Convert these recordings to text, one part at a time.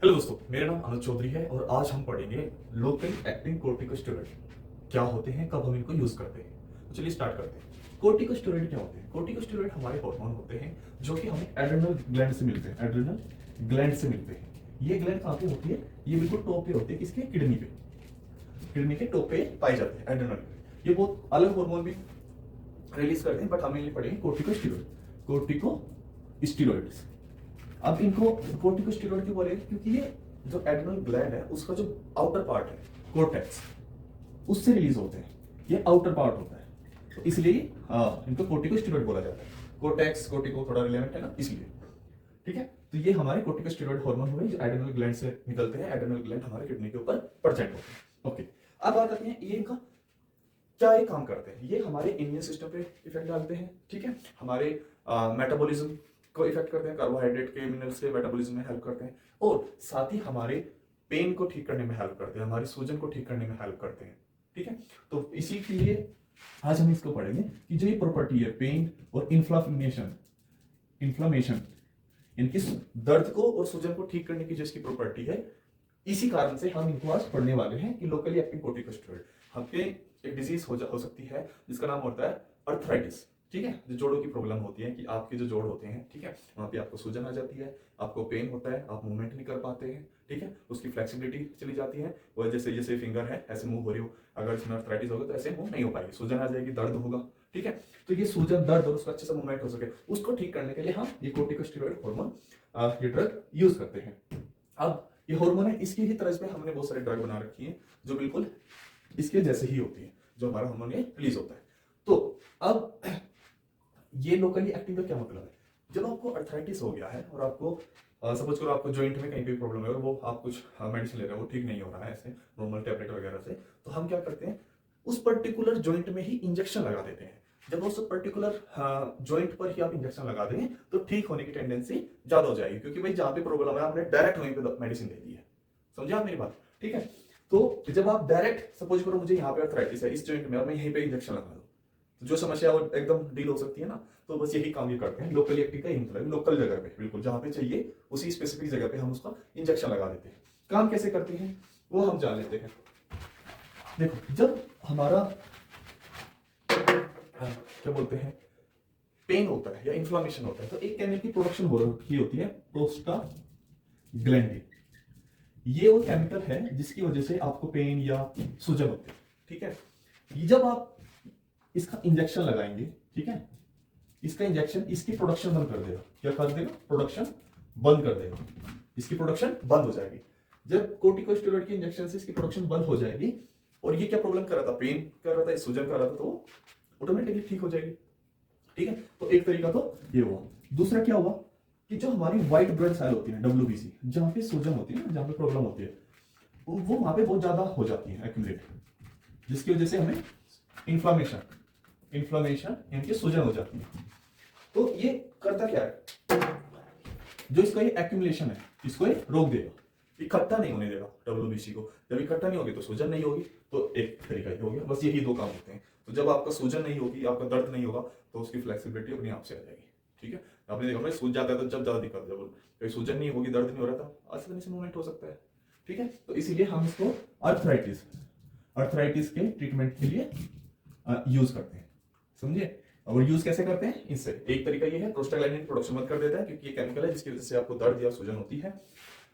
Hello दोस्तों, मेरा नाम अनुज चौधरी है और आज हम पढ़ेंगे लोकल एक्टिंग कोर्टिकोस्टेरॉइड क्या होते हैं, कब हम इनको यूज करते हैं। तो चलिए स्टार्ट करते हैं। कोर्टिकोस्टेरॉइड क्या होते हैं? कोर्टिकोस्टेरॉइड हमारे हार्मोन होते हैं जो कि हमें एड्रेनल ग्लैंड से मिलते हैं। एड्रेनल ग्लैंड से मिलते हैं। ये ग्लैंड कहाँ पे होती है? ये बिल्कुल टॉप पे होती है। किसके? किडनी पे। किडनी के टॉप पे पाई जाते हैं एड्रेनल। ये बहुत अलग हार्मोन भी रिलीज करते हैं, बट हम इन्हें पढ़ेंगे कोर्टिकोस्टेरॉइड। कोर्टिकोस्टेरॉइड्स। अब इनको कोर्टिकोस्टेरॉइड क्यों बोलेंगे? क्योंकि ये जो एड्रेनल ग्लैंड है उसका जो आउटर पार्ट है कोर्टेक्स, उससे रिलीज होते हैं। ये आउटर पार्ट होता है, तो इसलिए इनको कोर्टिकोस्टेरॉइड बोला जाता है। कोर्टेक्स कोर्टिको थोड़ा रिलेवेंट है ना, इसलिए। ठीक है, तो ये हमारे कोर्टिकोस्टेरॉइड हार्मोन हुए जो एड्रेनल ग्लैंड से निकलते हैं। एड्रेनल ग्लैंड हमारे किडनी के ऊपर प्रेजेंट होते हैं। ओके, अब बात करते हैं ये इनका क्या ये काम करते हैं। ये हमारे इम्यून सिस्टम पे इफेक्ट डालते हैं। ठीक है, हमारे मेटाबॉलिज्म को इफेक्ट करते हैं। कार्बोहाइड्रेट के मिनरल्स के मेटाबॉलिज्म में हेल्प करते हैं और साथ ही हमारे पेन को ठीक करने में हेल्प करते हैं, हमारी सूजन को ठीक करने में हेल्प करते हैं। ठीक है, तो इसी के लिए आज हम इसको पढ़ेंगे कि जो ये प्रॉपर्टी है पेन और इन्फ्लामेशन इनकी दर्द को और सूजन को ठीक करने की जो इसकी प्रॉपर्टी है, इसी कारण से हम इनको आज पढ़ने वाले हैं कि लोकली एक्टिंग कोर्टिकोस्टेरॉइड। हमके एक डिजीज हो सकती है जिसका नाम होता है अर्थराइटिस। ठीक है, जो जोड़ों की प्रॉब्लम होती है कि आपके जो जोड़ होते हैं, ठीक है, वहां पे आपको सूजन आ जाती है, आपको पेन होता है, आप मूवमेंट नहीं कर पाते हैं। ठीक है, उसकी फ्लेक्सिबिलिटी चली जाती है और जैसे जैसे फिंगर है ऐसे मूव हो रही हो, अगर इसमें अर्थराइटिस होगा तो ऐसे मूव नहीं हो पाएगी, सूजन आ जाएगी, दर्द होगा। ठीक है, तो ये सूजन दर्द और उसका अच्छे से मूवमेंट हो सके उसको ठीक करने के लिए हम ये कोर्टिकोस्टेरॉइड हार्मोन ये ड्रग यूज करते हैं। अब ये हार्मोन है, इसकी ही तरह पे हमने बहुत सारे ड्रग बना रखी है जो बिल्कुल इसके जैसे ही होती है, जो हमारा हार्मोन ये रिलीज होता है। तो अब ये लोकली एक्टिंग का क्या मतलब है? जब आपको अर्थराइटिस हो गया है और आपको सपोज करो आपको जॉइंट में कहीं पे प्रॉब्लम है और वो आप कुछ मेडिसिन ले रहे हो, वो ठीक नहीं हो रहा है ऐसे नॉर्मल टैबलेट वगैरह से, तो हम क्या करते हैं उस पर्टिकुलर जॉइंट में ही इंजेक्शन लगा देते हैं। जब उस पर्टिकुलर जॉइंट पर ही आप इंजेक्शन लगा देंगे तो ठीक होने की टेंडेंसी ज्यादा हो जाएगी, क्योंकि भाई जहां पे प्रॉब्लम है आपने डायरेक्ट वहीं पे मेडिसिन दे दी है। समझे आप मेरी बात? ठीक है, तो जब आप डायरेक्ट सपोज करो मुझे यहाँ पे अर्थराइटिस है इस जॉइंट में और मैं यहीं पे इंजेक्शन लगा दूं, तो जो समस्या वो एकदम डील हो सकती है ना। तो बस यही काम ये करते हैं लोकली एक्टिंग का, ही मतलब लोकल जगह पे बिल्कुल जहां पे चाहिए उसी स्पेसिफिक जगह पे हम उसका इंजेक्शन लगा देते हैं। काम कैसे करते हैं वो हम जान लेते हैं। देखो, जब हमारा क्या बोलते हैं पेन होता है या इन्फ्लामेशन होता है तो एक केमिकल की प्रोडक्शन हो रही होती है, प्रोस्टाग्लैंडिन। ये वो केमिकल है जिसकी वजह से आपको पेन या सूजन होती है। ठीक है, जब आप इसका इंजेक्शन लगाएंगे, ठीक है, इसका इंजेक्शन इसकी प्रोडक्शन बंद कर देगा। क्या कर देगा? प्रोडक्शन बंद कर देगा, इसकी प्रोडक्शन बंद हो जाएगी। जब कोर्टिकोस्टेरॉइड के इंजेक्शन से इसकी प्रोडक्शन बंद हो जाएगी और ये क्या प्रॉब्लम कर रहा था? पेन कर रहा था, सूजन कर रहा था, तो ऑटोमेटिकली ठीक हो जाएगी। ठीक है, तो एक तरीका तो ये हुआ। दूसरा क्या हुआ कि जो हमारी व्हाइट ब्लड सेल होती है WBC, जहां पे सूजन होती है, जहां पे प्रॉब्लम होती है, वो वहां पे बहुत ज्यादा हो जाती है एक्यूमुलेट, जिसकी वजह से हमें इन्फ्लामेशन यानी सूजन हो जाती है। तो ये करता क्या है? जो इसका ये एक्यूमुलेशन है इसको ये रोक देगा, इकट्ठा नहीं होने देगा WBC को। जब इकट्ठा नहीं होगी तो सूजन नहीं होगी, तो एक तरीका ये हो गया। बस यही दो काम होते हैं। तो जब आपका सूजन नहीं होगी, आपका दर्द नहीं होगा, तो उसकी फ्लेक्सिबिलिटी अपने आप से आ जाएगी। ठीक है, आपने देखा भाई सूज जाता है तो जब ज्यादा दिक्कत, जब कोई सूजन नहीं होगी, दर्द नहीं हो रहा था, आसानी से मूवमेंट हो सकता है। ठीक है, तो इसीलिए हम इसको अर्थराइटिस के ट्रीटमेंट के लिए यूज करते हैं। समझिए, और यूज कैसे करते हैं? इससे एक तरीका ये है, प्रोस्टाग्लैंडिन प्रोडक्शन बंद कर देता है, क्योंकि ये केमिकल है जिसकी वजह से आपको दर्द या सूजन होती है।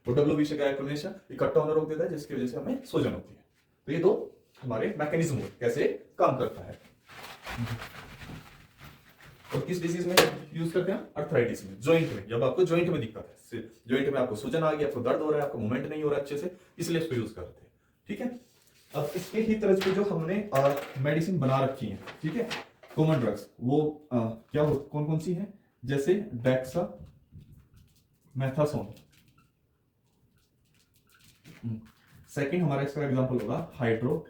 तो WBC का एक्यूमुलेशन इकट्ठा होना रोक देता है, जिसकी वजह से हमें सूजन होती है। तो ये दो हमारे मैकेनिज्म कैसे काम करता है। और किस डिजीज में यूज करते हैं? अर्थराइटिस में, जॉइंट में। जब आपको जॉइंट में दिक्कत है, जॉइंट में आपको सूजन आ गई, आपको दर्द हो रहा है, आपको मूवमेंट नहीं हो रहा अच्छे से, इसलिए इसको यूज करते हैं। ठीक है, अब इसके ही तरह से जो हमने मेडिसिन बना रखी है, ठीक है, कॉमन ड्रग्स, वो क्या हो कौन कौन सी है? जैसे डेक्सा मेथासोन। सेकंड हमारा इसका एग्जांपल होगा हाइड्रोकोर्टिसोन।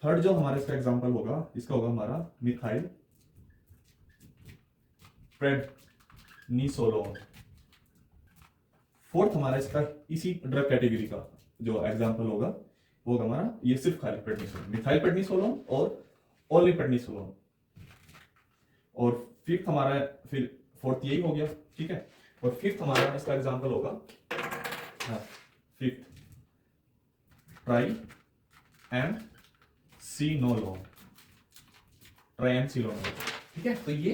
थर्ड जो हमारा इसका एग्जांपल होगा, इसका होगा हमारा मिथाइल प्रेडनिसोलोन। फोर्थ हमारा इसका इसी ड्रग कैटेगरी का जो एग्जांपल होगा वो होगा हमारा ये सिर्फ खाली प्रेडनिसोलोन, मिथाइल प्रेडनिसोलोन और ओनली प्रेडनिसोलोन। और फिफ्थ हमारा फिर फोर्थ यही हो गया, ठीक है। और फिफ्थ हमारा इसका एग्जाम्पल होगा, fifth triamcinolone, triamcinolone, ठीक है। तो ये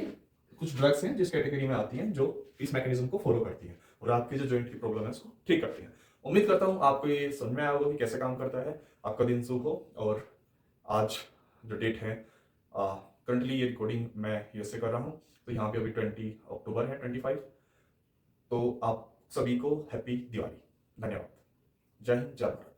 कुछ ड्रग्स हैं जिस कैटेगरी में आती हैं जो इस मैकेनिज्म को फॉलो करती हैं और आपकी जो जॉइंट की प्रॉब्लम है उसको ठीक करती हैं। उम्मीद करता हूं आपको ये समझ में आया होगा कि कैसे काम करता है। आपका दिन शुभ हो। और आज जो डेट है, करंटली ये रिकॉर्डिंग मैं यूएसए कर रहा हूँ, तो यहाँ पे अभी 20 अक्टूबर है 25। तो आप सभी को हैप्पी दिवाली। धन्यवाद। जय हिंद, जय भारत।